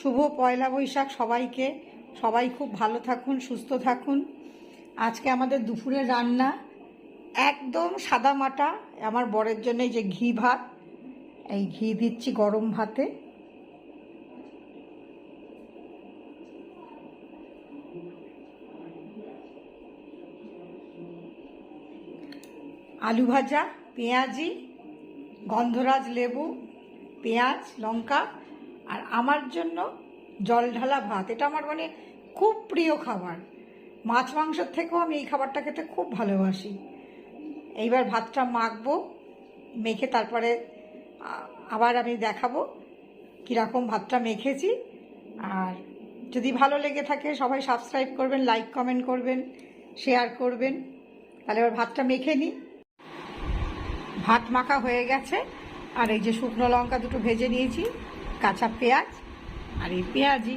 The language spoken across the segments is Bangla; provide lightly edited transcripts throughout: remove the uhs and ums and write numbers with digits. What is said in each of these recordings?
শুভ পয়লা বৈশাখ সবাইকে। সবাই খুব ভালো থাকুন, সুস্থ থাকুন। আজকে আমাদের দুপুরের রান্না একদম সাদা মাটা। আমার বরের জন্য এই যে ঘি ভাত, এই ঘি দিচ্ছি গরম ভাতে। আলু ভাজা, পেঁয়াজি, গন্ধরাজ লেবু, পেঁয়াজ, লঙ্কা, আর আমার জন্য জল ঢালা ভাত। এটা আমার মানে খুব প্রিয় খাবার। মাছ মাংসের থেকেও আমি এই খাবারটা খেতে খুব ভালোবাসি। এইবার ভাতটা মাখবো, মেখে তারপরে আবার আমি দেখাবো কীরকম ভাতটা মেখেছি। আর যদি ভালো লেগে থাকে সবাই সাবস্ক্রাইব করবেন, লাইক কমেন্ট করবেন, শেয়ার করবেন। তাহলে এবার ভাতটা মেখে নিই। ভাত মাখা হয়ে গেছে, আর এই যে শুকনো লঙ্কা দুটো ভেজে নিয়েছি, কাঁচা পেঁয়াজ আর এই পেঁয়াজি।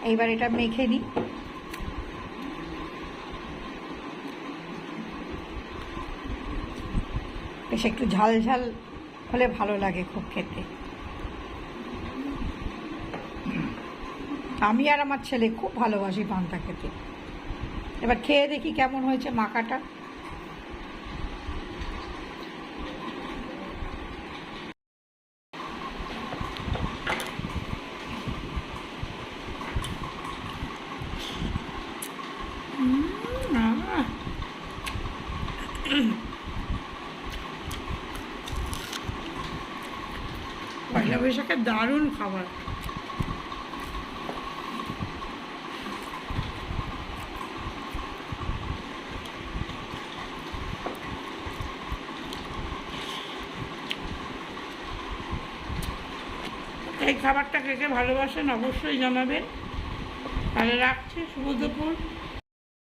এইবার এটা মেখে নিই। বেশ একটু ঝাল ঝাল হলে ভালো লাগে খুব খেতে। আমি আর আমার ছেলে খুব ভালোবাসি পান্তা খেতে। এবার খেয়ে দেখি কেমন হয়েছে মাখাটা। পয়লা বৈশাখের দারুণ খাবার। এই খাবারটা কে কে ভালোবাসেন অবশ্যই জানাবেন। তাহলে রাখছি, শুভ দুপুর।